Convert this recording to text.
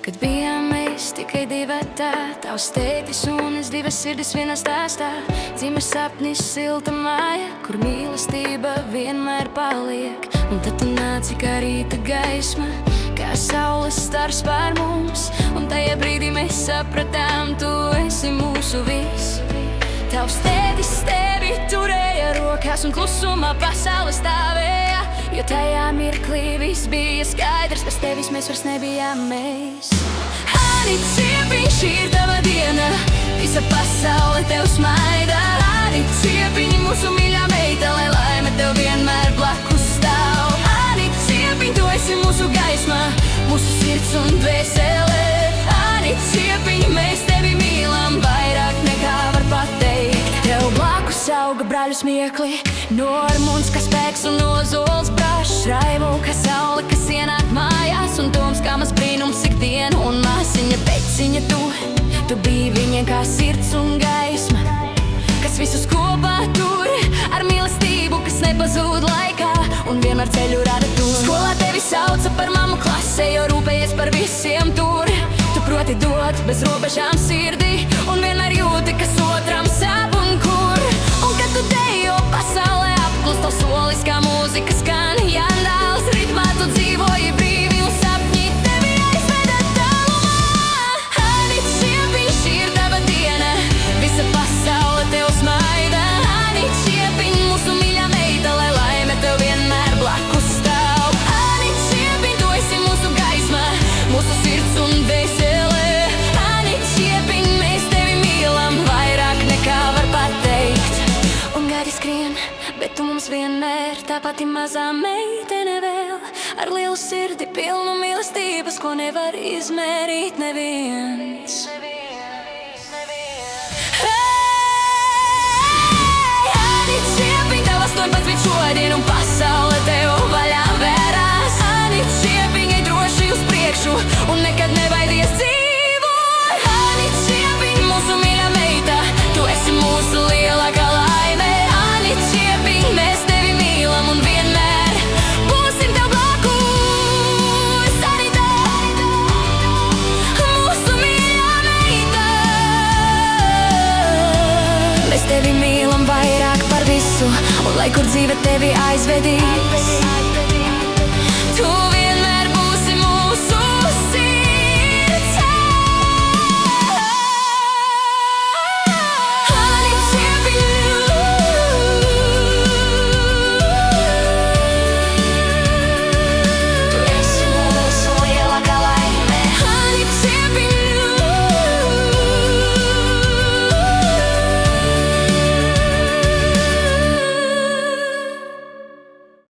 Kad bijām mēs tikai divi tā, tavs tētis un es divas sirdis vienā stāstā. Dzīve sapnis silta māja, kur mīlestība vienmēr paliek. Un tad tu nāci kā rīta gaisma, kā saules stars pār mums. Un tajā brīdī mēs sapratām, tu esi mūsu viss. Tavs tētis tevi turēja rokās un klusumā pasaule stāvēja. Jo tajā mirklī viss bija skaidrs, bez tevis mēs vairs nebijām mēs. Ani ciepiņš, šī ir tava diena, visa pasaule tev smaida. Ani ciepiņi, mūsu mīļā meita, lai laime tev vienmēr blakus stāv. Ani ciepiņ, tu esi mūsu gaisma, mūsu sirds un dvēsele. Ani ciepiņ, mēs tevi mīlam vairāk nekā var pateikt. Tev blakus auga brāļu smiekli, normuns, kā spēks un nozols brašs. Raivu, kā saule, kas ienāk mājās, un toms, kā maz brīnums ikdienu. Un māsiņa, peciņa, tu biji viņiem kā sirds un gaisma, kas visus kopā tur ar mīlestību, kas nepazūd laikā un vienmēr ceļu rada tur. Skolā tevi sauca par mammu klasē, jo rūpējies par visiem tur. Tu proti dot bez robežām sirdī un vienmēr jūti, kas otram sāp un kur. Un kad tu dejo pasaulē apklust, tavs solis kā mūzika skan. Jandāls ritmā tu dzīvoji brīvi un sapņi tevi aizveda tālumā. Ani ciepiņ, šī ir tava diena, visa pasaule tev smaida. Ani ciepiņ, mūsu mīļā meita, lai laime tev vienmēr blakus stāv. Ani ciepiņ, tu esi mūsu gaisma, mūsu sirds un dvēsele. Ani ciepiņ, mēs tevi mīlam vairāk nekā var pateikt. Un gadi skrien, bet tu mums vienmēr tā pati mazā meitene vēl, ar lielu sirdi pilnu mīlestības, ko nevar izmērīt neviens. Ani ciepiņ, tev 18 šodien un pasaule tev vaļā vērās. Ani ciepiņ, ej droši uz priekšu un nekad nebaidies dzīvot. Ani ciepiņ, mūsu mīļā meita, tu esi mūsu lielākā laime. Ani ciepiņ, mēs tevi mīlam un vienmēr būsim tev blakus. Ani tev, mūsu mīļā meita, mēs tevi mīlam vairāk par visu, un lai kur dzīve tevi aizvedīs.